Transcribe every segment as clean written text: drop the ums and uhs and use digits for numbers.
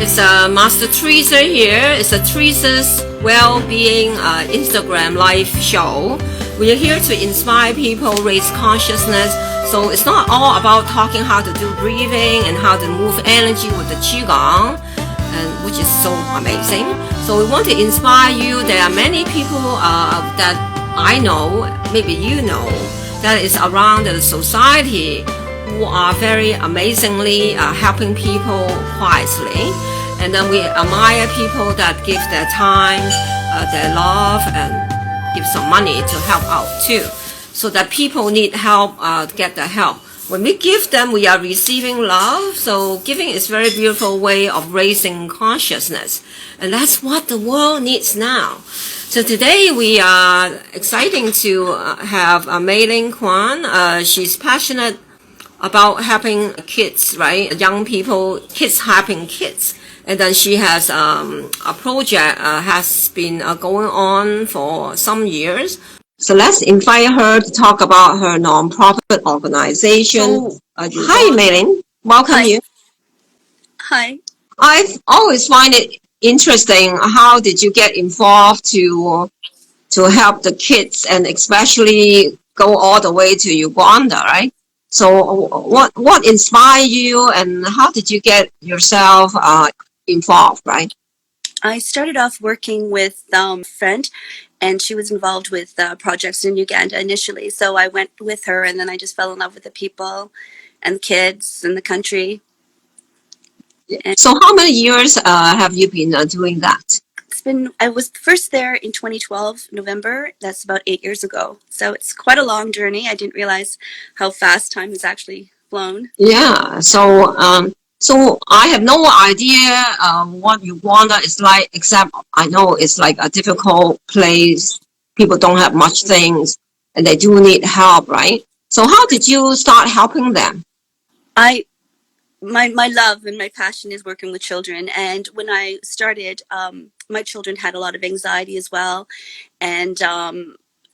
It's Master Teresa here. It's a Teresa's Well-Being Instagram live show. We are here to inspire people, raise consciousness. So it's not all about talking how to do breathing and how to move energy with the Qigong, and which is so amazing. So we want to inspire you. There are many people that I know, maybe you know, that is around the society who are very amazingly helping people quietly. And then we admire people that give their time, their love, and give some money to help out too. So that people need help, get the help. When we give them, we are receiving love. So giving is a very beautiful way of raising consciousness. And that's what the world needs now. So today we are excited to have Mei Ling Kwan. She's passionate about helping kids, right? Young people, kids helping kids. And then she has a project has been going on for some years. So let's invite her to talk about her nonprofit organization. Hi, Mei Ling. Welcome. Hi. You. Hi. I've always find it interesting. How did you get involved to help the kids, and especially go all the way to Uganda, right? So what inspired you, and how did you get yourself involved, right? I started off working with a friend, and she was involved with projects in Uganda initially. So I went with her, and then I just fell in love with the people and the kids and the country. And so how many years have you been doing that? I was first there in 2012, November. That's about 8 years ago. So it's quite a long journey. I didn't realize how fast time has actually flown. Yeah. So I have no idea what Uganda is like, except I know it's like a difficult place. People don't have much things, and they do need help, right? So how did you start helping them? My love and my passion is working with children. And when I started, my children had a lot of anxiety as well. And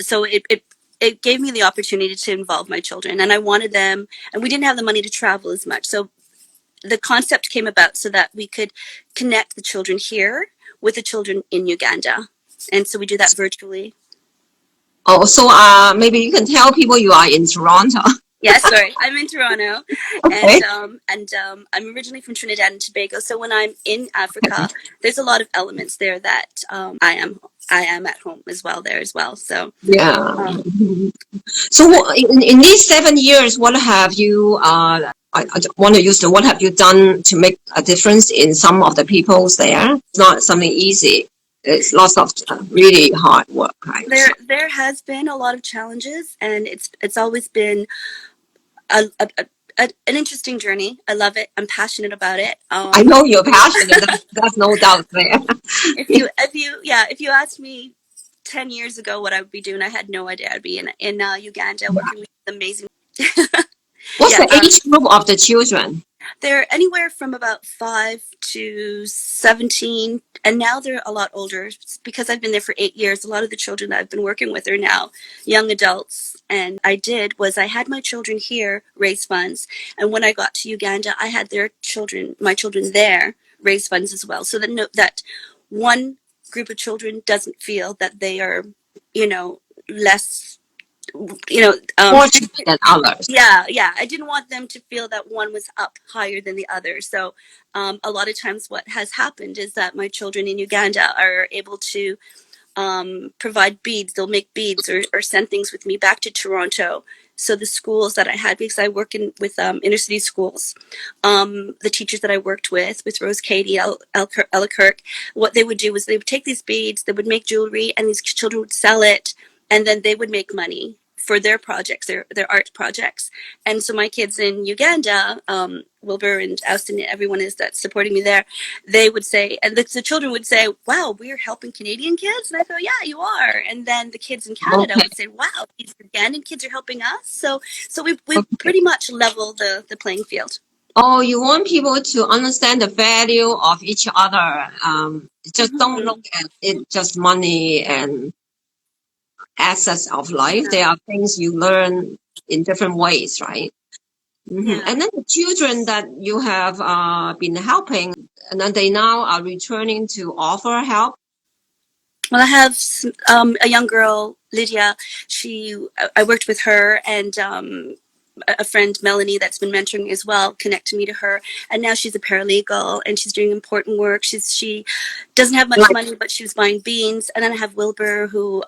so it gave me the opportunity to involve my children. And I wanted them, and we didn't have the money to travel as much. So the concept came about so that we could connect the children here with the children in Uganda. And so we do that virtually. Oh, so maybe you can tell people you are in Toronto. Yes, sorry, I'm in Toronto, okay. And I'm originally from Trinidad and Tobago. So when I'm in Africa, there's a lot of elements there that I am at home as well there as well. So yeah. So in these 7 years, what have you? I want to use the what have you done to make a difference in some of the peoples there? It's not something easy. It's lots of really hard work. Right? There has been a lot of challenges, and it's always been an interesting journey. I love it. I'm passionate about it. I know you're passionate. That's no doubt there. If you asked me 10 years ago what I would be doing, I had no idea I'd be in Uganda working with amazing. What's the age group of the children? They're anywhere from about 5 to 17, and now they're a lot older because I've been there for 8 years. A lot of the children that I've been working with are now young adults. And I had my children here raise funds, and when I got to Uganda, I had my children there raise funds as well, so that one group of children doesn't feel that they are, less. Fortunate than others. Yeah. I didn't want them to feel that one was up higher than the other. So a lot of times what has happened is that my children in Uganda are able to provide beads. They'll make beads or send things with me back to Toronto. So the schools that I had, because I work with inner city schools, the teachers that I worked with Rose Katie, Ella Kirk, what they would do was they would take these beads, they would make jewelry, and these children would sell it, and then they would make money for their projects, their art projects. And so my kids in Uganda, Wilbur and Austin, everyone that's supporting me there, they would say, and the children would say, wow, we're helping Canadian kids? And I go, yeah, you are. And then the kids in Canada would say, wow, these Ugandan kids are helping us. So we pretty much level the playing field. Oh, you want people to understand the value of each other. Just don't look at it just money and assets of life. There are things you learn in different ways, right? Mhm. Yeah. And then the children that you have been helping, and then they now are returning to offer help. Well, I have a young girl, Lydia. I worked with her, and a friend, Melanie, that's been mentoring me as well, connected me to her. And now she's a paralegal and she's doing important work. She doesn't have much Like, money, but she was buying beans. And then I have Wilbur, who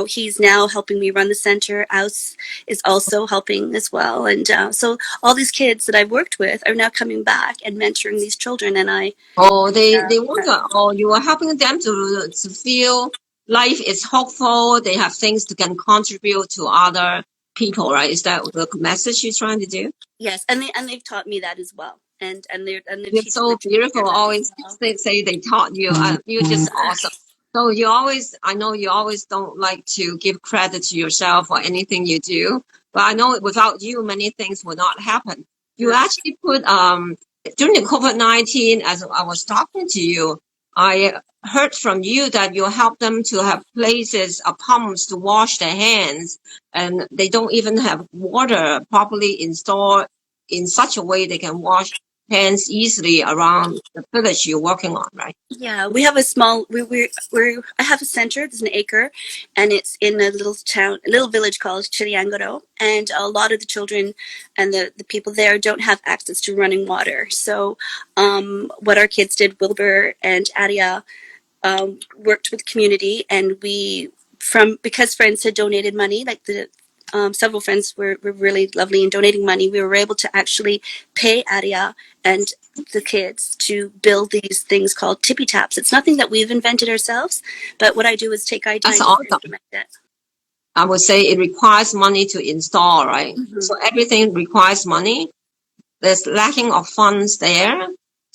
he's now helping me run the center. Aus is also helping as well. And so all these kids that I've worked with are now coming back and mentoring these children. And they want to, or you are helping them to feel life is hopeful. They have things to can contribute to other people, right? Is that the message you're trying to do? yes, and they've taught me that as well. And they're You're teaching my so beautiful. children that as Always well. say they taught you. You're just awesome. So I know you always don't like to give credit to yourself or anything you do, but I know without you, many things would not happen. You Yes. actually put, during the COVID-19, as I was talking to you, I heard from you that you help them to have places, pumps to wash their hands, and they don't even have water properly installed in such a way they can wash hands easily around the village you're working on, right? Yeah, we have a small. I have a center. There's an acre, and it's in a little town, a little village called Chiliangoro. And a lot of the children and the people there don't have access to running water. So, what our kids did, Wilbur and Adia, worked with the community, and because friends had donated money, like the several friends were really lovely in donating money, we were able to actually pay Adia and the kids to build these things called tippy taps. It's nothing that we've invented ourselves, but what I do is take That's ideas and awesome. implement it. I would say it requires money to install, right? Mm-hmm. So everything requires money. There's lacking of funds there.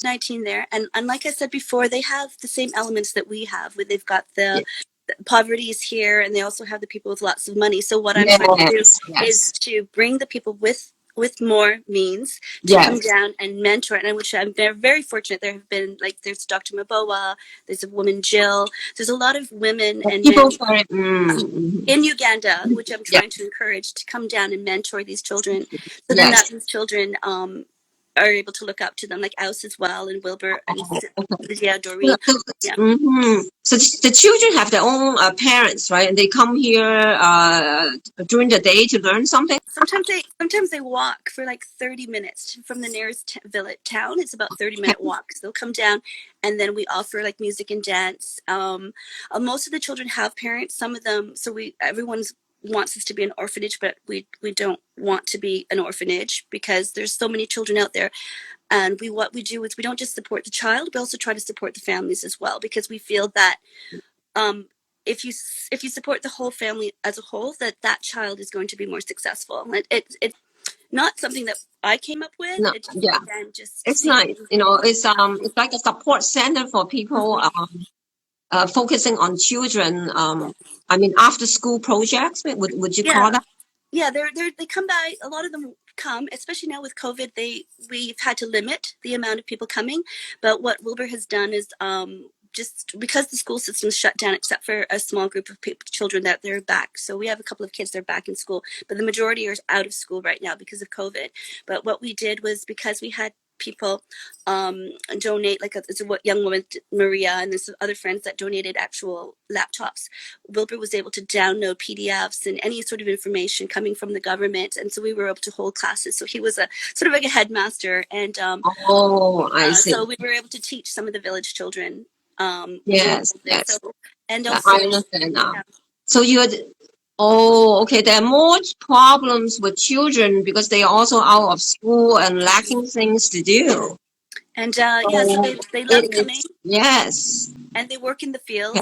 19 there, and like I said before, they have the same elements that we have, where they've got the Ye- poverty is here, and they also have the people with lots of money. So what I'm trying to do Yes, is yes, to bring the people with more means to come yes. down and mentor, and which I'm very, very fortunate. There have been, like, there's Dr. Maboa, there's a woman, Jill, there's a lot of women The and men people very, in Uganda, which I'm yeah, trying to encourage to come down and mentor these children, so then that yes. these children are able to look up to them, like Aus as well, and Wilbur and Lydia, Doreen. Yeah. So the children have their own parents, right? And they come here during the day to learn something. Sometimes they walk for like 30 minutes from the nearest village town. It's about 30-minute walk. So they'll come down, and then we offer like music and dance. Most of the children have parents. Some of them, so everyone's wants us to be an orphanage, but we don't want to be an orphanage because there's so many children out there. And what we do is we don't just support the child, we also try to support the families as well, because we feel that um, if you support the whole family as a whole, that child is going to be more successful. It's not something that I came up with. No, It's just, yeah, again, just it's seeing. nice. It's like a support center for people focusing on children. I mean, after school projects. Would you call Yeah, that? yeah, they come by. A lot of them come, especially now with COVID. We've had to limit the amount of people coming. But what Wilbur has done is just because the school system's shut down, except for a small group of children that they're back. So we have a couple of kids that are back in school, but the majority are out of school right now because of COVID. But what we did was, because we had people donate, like it's a young woman, Maria, and there's some other friends that donated actual laptops. Wilbur was able to download PDFs and any sort of information coming from the government, and so we were able to hold classes. So he was a sort of like a headmaster, and Oh, I see. so we were able to teach some of the village children during Yes, COVID. yes. So, and Yeah, also, I understand now. yeah, So oh, okay. There are more problems with children because they are also out of school and lacking things to do. and yeah, so So they love it coming. is, yes, And they work in yeah,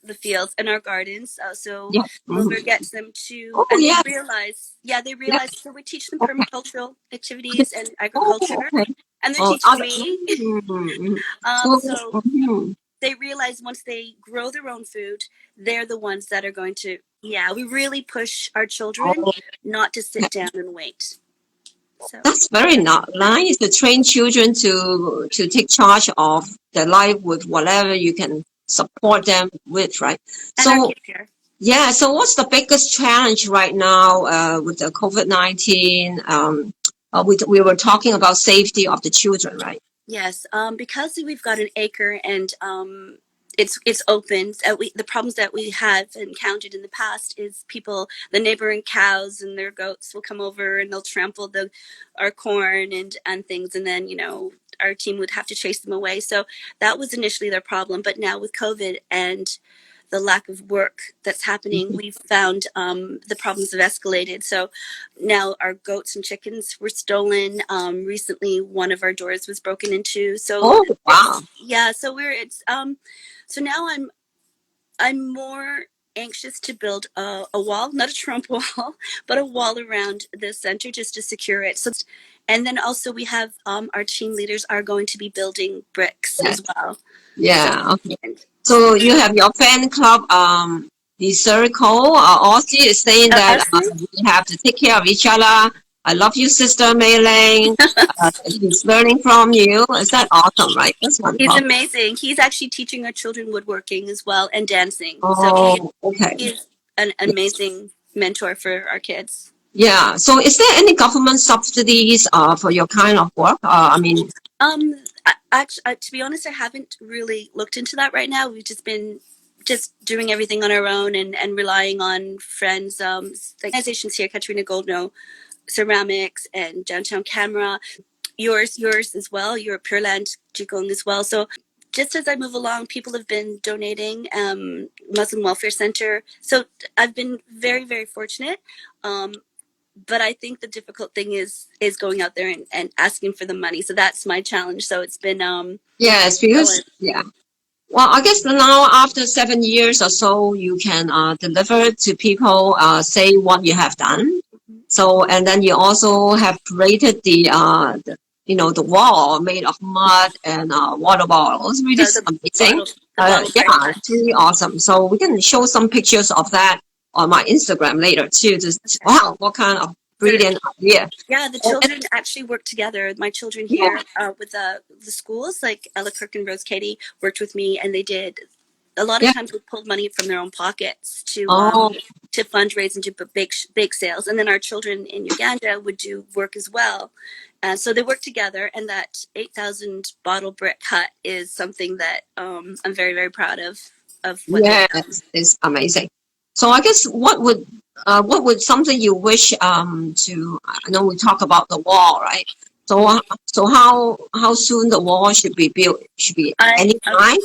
the fields and our gardens. So yes. Wilbur gets them to, Oh, and yes, they yeah. realize. So we teach them Okay. permacultural activities and Oh, agriculture, okay. and they're Oh, teaching me. So, So they realize once they grow their own food, they're the ones that are going to. Yeah, we really push our children oh, not to yeah. sit down and wait. So That's very nice to train children to take charge of their life with whatever you can support them with, right? and our So kids here. yeah, so what's the biggest challenge right now with the COVID-19? we were talking about safety of the children, right? Yes, because we've got an acre and it's open. The problems that we have encountered in the past is the neighboring cows and their goats will come over and they'll trample our corn and things, and then our team would have to chase them away. So that was initially their problem, but now with COVID and the lack of work that's happening, we've found the problems have escalated. So now our goats and chickens were stolen. Recently, one of our doors was broken into. So Oh, wow. so now I'm more anxious to build a wall, not a Trump wall, but a wall around the center just to secure it. So, and then also we have our team leaders are going to be building bricks Yes. as well. Yeah. Okay. So you have your fan club, the circle. Aussie is saying that we have to take care of each other. I love you, sister Mei Ling. He's learning from you. Is that awesome, right? That's He's wonderful. amazing. He's actually teaching our children woodworking as well and dancing. So Oh, okay. he is an amazing mentor for our kids. Yeah. So is there any government subsidies for your kind of work? I mean, Actually, to be honest, I haven't really looked into that right now. We've just been doing everything on our own and relying on friends, organizations here, Katrina Goldno, Ceramics, and Downtown Camera. Yours as well. Your Pure Land Jigong as well. So just as I move along, people have been donating. Muslim Welfare Center. So I've been very, very fortunate. But I think the difficult thing is going out there and asking for the money. So that's my challenge. So it's been yes, because yeah. Well, I guess now after 7 years or so, you can deliver to people, say what you have done. So, and then you also have created the wall made of mud and water bottles. Really amazing. Yeah, it's really awesome. So we can show some pictures of that on my Instagram later too. Just wow, what kind of brilliant idea. Yeah, the children actually work together. My children here with the schools, like Ella Kirk and Rose Katie, worked with me, and they did a lot of times we pulled money from their own pockets to fundraise and do bake sales, and then our children in Uganda would do work as well. So they work together, and that 8,000 bottle brick hut is something that I'm very, very proud of. Yeah, it's amazing. So I guess what would something you wish to? I know we talk about the wall, right? So how soon the wall should be built? Should be any time?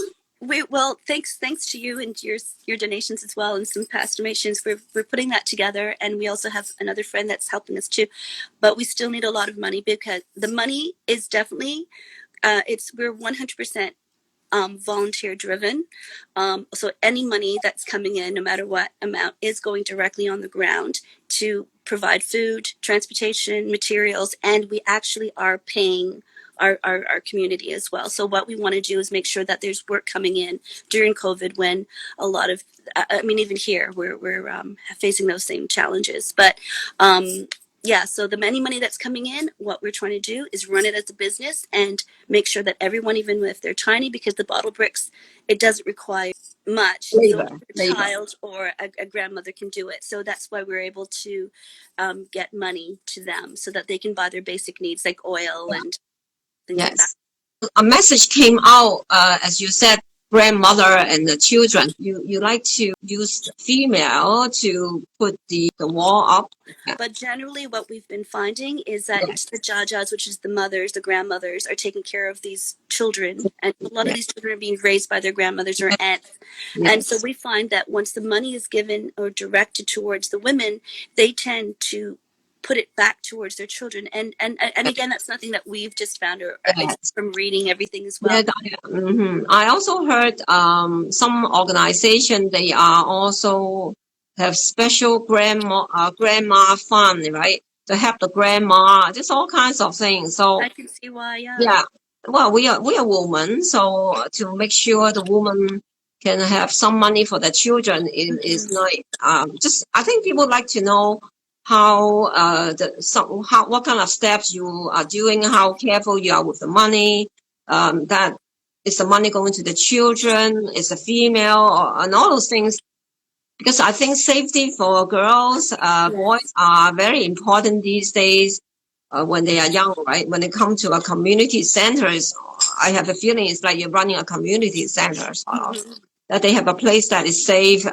Thanks to you and your donations as well, and some past donations. We're putting that together, and we also have another friend that's helping us too. But we still need a lot of money because the money is definitely we're 100% volunteer driven. So any money that's coming in, no matter what amount, is going directly on the ground to provide food, transportation, materials, and we actually are paying our community as well. So what we want to do is make sure that there's work coming in during COVID when a lot of, even here we're facing those same challenges. But so the money that's coming in, what we're trying to do is run it as a business and make sure that everyone, even if they're tiny, because the bottle bricks, it doesn't require much. Labor. So a child or a grandmother can do it. So that's why we're able to get money to them so that they can buy their basic needs like oil and things like that. A message came out, as you said, grandmother and the children. You like to use female to put the wall up. But generally what we've been finding is that the jajas, which is the mothers, the grandmothers, are taking care of these children. And a lot of these children are being raised by their grandmothers or aunts. And so we find that once the money is given or directed towards the women, they tend to put it back towards their children. And again, that's nothing that we've just found or from reading everything as well. I also heard some organization, they are also have special grandma fund, right? To help the grandma, just all kinds of things. So I can see why, yeah. Well, we are women, so to make sure the woman can have some money for the children is nice. Just I think people like to know how what kind of steps you are doing, how careful you are with the money. That is the money going to the children, is a female, and all those things. Because I think safety for girls, boys are very important these days. when they are young, right? When they come to a community centers, I have a feeling it's like you're running a community center, sort of, that they have a place that is safe,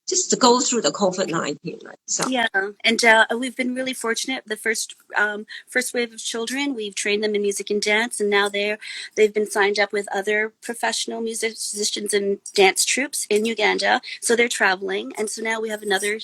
just to go through the COVID-19, right? So Yeah, and we've been really fortunate. The first wave of children, we've trained them in music and dance, and now they've been signed up with other professional musicians and dance troupes in Uganda. So they're traveling, and so now we have another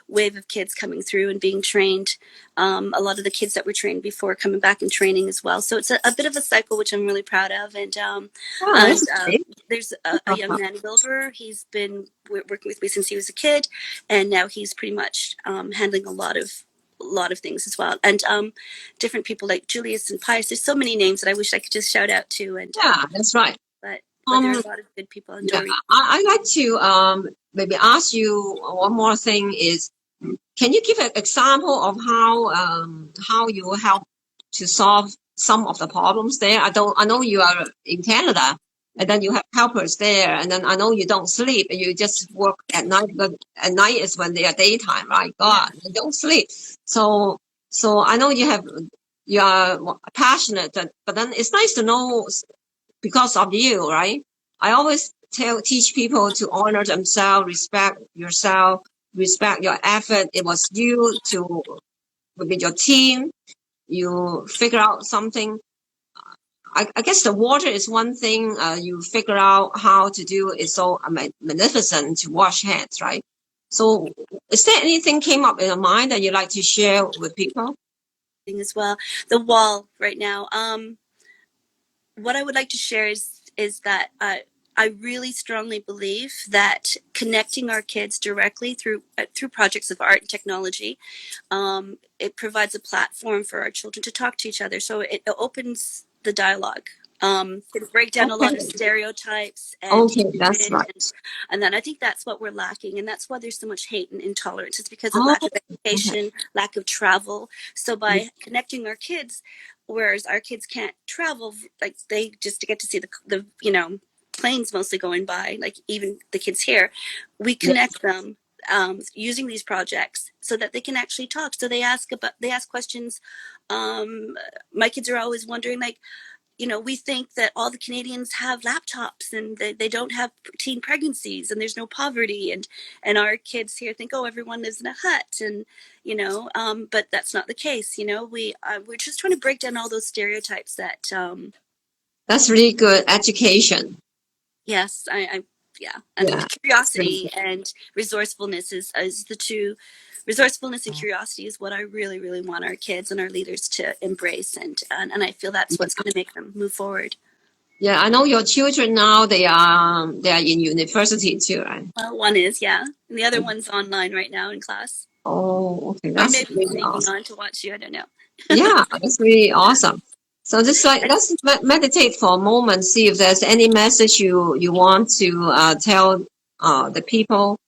wave of kids coming through and being trained. A lot of the kids that were trained before coming back and training as well. So it's a bit of a cycle, which I'm really proud of. And and that's great. there's a young man, Wilbur. He's been working with me since he was a kid, and now he's pretty much handling a lot of things as well. And different people like Julius and Pius. There's so many names that I wish I could just shout out to. And Yeah, that's right. but there are a lot of good people on Yeah, Dory. I'd like to maybe ask you one more thing is, can you give an example of how you help to solve some of the problems there? I know you are in Canada, and then you have helpers there, and then I know you don't sleep and you just work at night, but at night is when they are daytime, right? God, you don't sleep. So I know you are passionate, but then it's nice to know because of you, right? I always teach people to honor themselves, respect yourself, respect your effort. It was you to with your team. You figure out something. I guess the water is one thing. You figure out how to do is so magnificent to wash hands, right? So, is there anything came up in your mind that you'd like to share with people? As well, the wall right now. What I would like to share is that I really strongly believe that connecting our kids directly through projects of art and technology, it provides a platform for our children to talk to each other. So it opens the dialogue. To break down a lot of Okay, stereotypes and okay, that's hatred, right. and then I think that's what we're lacking, and that's why there's so much hate and intolerance. It's because of Oh, lack of okay. education, lack of travel. So by connecting our kids, whereas our kids can't travel, like they just get to see the planes mostly going by, like even the kids here, we Yeah, connect them using these projects so that they can actually talk. So they ask questions. My kids are always wondering, like, we think that all the Canadians have laptops and they don't have teen pregnancies and there's no poverty, and our kids here think, oh, everyone lives in a hut, and but that's not the case. We're just trying to break down all those stereotypes that that's really good education. yes, I yeah, and Yeah, that's really curiosity good. and resourcefulness is the two. Resourcefulness and curiosity is what I really, really want our kids and our leaders to embrace, and I feel that's what's going to make them move forward. Yeah, I know your children now. They are in university too, right? Well, one is, yeah, and the other one's online right now in class, Oh, okay, or that's maybe really sneaking awesome. on to watch you. I don't know. Yeah, that's really awesome. So just like And let's meditate for a moment, see if there's any message you want to tell the people,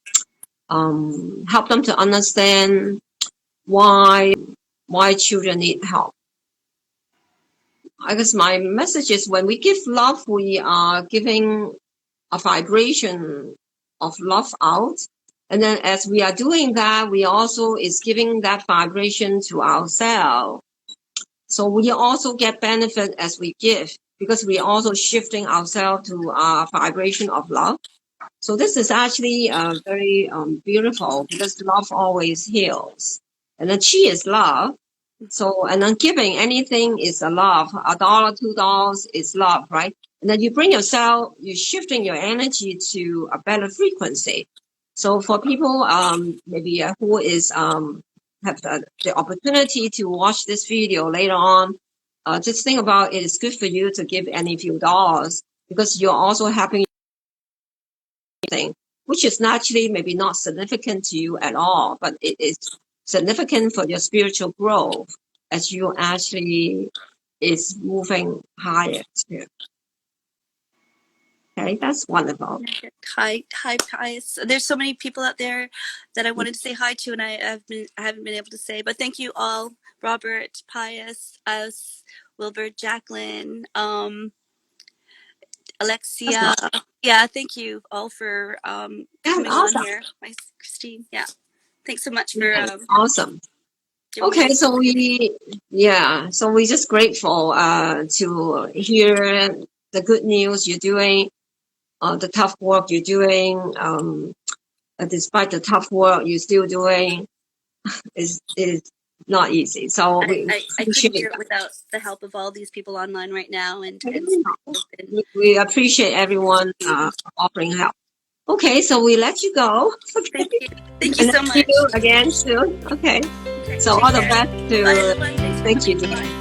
help them to understand why children need help. I guess my message is when we give love, we are giving a vibration of love out. And then as we are doing that, we also is giving that vibration to ourselves. So we also get benefit as we give because we are also shifting ourselves to a vibration of love. So this is actually very beautiful because love always heals. And then chi is love. So, and then giving anything is a love. $1, $2 is love, right? And then you bring yourself, you're shifting your energy to a better frequency. So for people, maybe who is, have the opportunity to watch this video later on, just think about it is good for you to give any few dollars because you're also helping thing, which is naturally maybe not significant to you at all, but it is significant for your spiritual growth as you actually is moving higher too. Okay, that's wonderful. hi, Pius. There's so many people out there that I wanted to say hi to, and I haven't been able to say. But thank you all, Robert, Pius, us, Wilbert, Jacqueline, That's Alexia. Yeah, thank you all for yeah, coming on awesome. here. My Christine. Yeah, thanks so much Yeah, for it's awesome. Okay, so we're just grateful to hear the good news you're doing, the tough work you're doing. Despite the tough work you're still doing, is not easy. So we I couldn't appreciate do it without the help of all these people online right now, and been, we appreciate everyone offering help. Okay, so we let you go. thank you And so see much. you again soon. Okay. So Take all the care. best Bye to everyone. Thanks for thank you, coming. dear. Bye.